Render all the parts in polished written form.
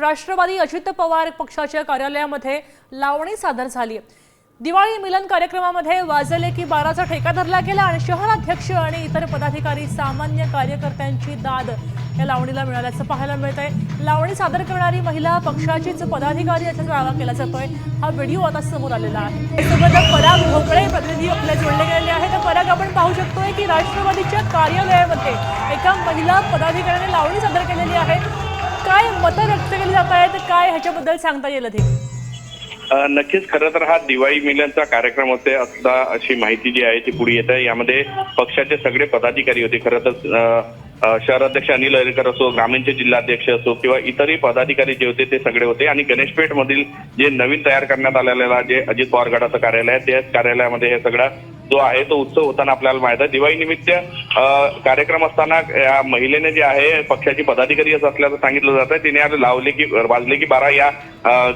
राष्ट्रवादी अजित पवार पक्षाच्या कार्यालयामध्ये लावणी सादर झाली। दिवाळी मिलन कार्यक्रमामध्ये वाजले की 12चा ठेका धरला गेला आणि शहराध्यक्ष आणि इतर पदाधिकारी सामान्य कार्यकर्त्यांची दाद या लावणीला मिळाल्याचं पाहायला मिळतंय। लावणी सादर करणारी महिला पक्षाचीच पदाधिकारी असल्याचा दावा केला जातोय। हा व्हिडिओ आता समोर आलेला आहे। सोबत पराग भोकळे प्रतिनिधी आपल्या जोडले गेलेले आहेत। तर पराग, आपण पाहू शकतोय की राष्ट्रवादीच्या कार्यालयामध्ये एका महिला पदाधिकाऱ्याने लावणी सादर केलेली आहे। काय मतं व्यक्त केली जात आहेत, काय ह्याच्याबद्दल सांगता येईल अधिक? नक्कीच, खरं तर हा दिवाळी मिलनचा कार्यक्रम होते असता अशी माहिती जी आहे ती पुढे येत आहे। यामध्ये पक्षाचे सगळे पदाधिकारी होते। खरं तर शहराध्यक्ष अनिल अहिरकर असो, ग्रामीणचे जिल्हाध्यक्ष असो किंवा इतरही पदाधिकारी जे होते ते सगळे होते। आणि गणेशपेठ मधील जे नवीन तयार करण्यात आलेला जे अजित पवार गटाचं कार्यालय आहे त्याच कार्यालयामध्ये हे सगळा जो आहे तो उत्सव होताना आपल्याला माहित आहे। दिवाळी निमित्त कार्यक्रम असताना या महिलेने जे आहे पक्षाची पदाधिकारी असल्याचं सांगितलं जात आहे। तिने आज वाजले की 12 या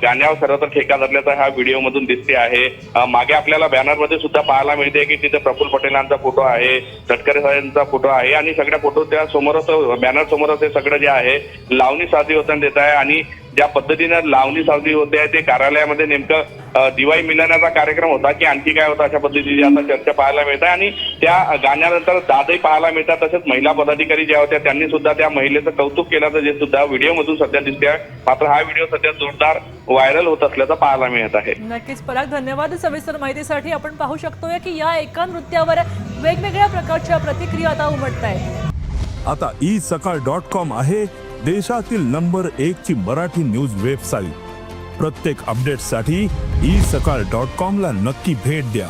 गाण्यावर खरं तर ठेका धरल्याचा हा व्हिडिओ मधून दिसते आहे। मागे आपल्याला बॅनरमध्ये सुद्धा पाहायला मिळते की तिथे प्रफुल्ल पटेलांचा फोटो आहे, तटकरे साहेबांचा फोटो आहे आणि सगळ्या फोटो त्या समोरच बॅनर समोरच हे सगळं जे आहे लावणी साजरी होताना देत आहे। आणि ज्या पद्धतीने लावणी साजरी होते आहे ते कार्यालयामध्ये नेमकं दिवाळी मिलनाचा कार्यक्रम होता की आणखी काय होता अशा पद्धतीची आता चर्चा पाहायला मिळते। आणि त्या गाण्यानंतर दादही पाहायला मिळतात। तसेच महिला पदाधिकारी ज्या होत्या त्यांनी सुद्धा त्या महिलेचं कौतुक केल्याचं जे सुद्धा व्हिडिओ मधून सध्या दिसते आहे। मात्र हा व्हिडिओ सध्या जोरदार व्हायरल होत असल्याचं पाहायला मिळत आहे। नक्कीच पराग, धन्यवाद सविस्तर माहितीसाठी। आपण पाहू शकतोय की या एका नृत्यावर वेगवेगळ्या प्रकारच्या प्रतिक्रिया आता उमटत आहेत। आता isakal.com आहे देशातील नंबर 1 ची मराठी न्यूज वेबसाईट। प्रत्येक अपडेटसाठी isakal.com ला नक्की भेट द्या।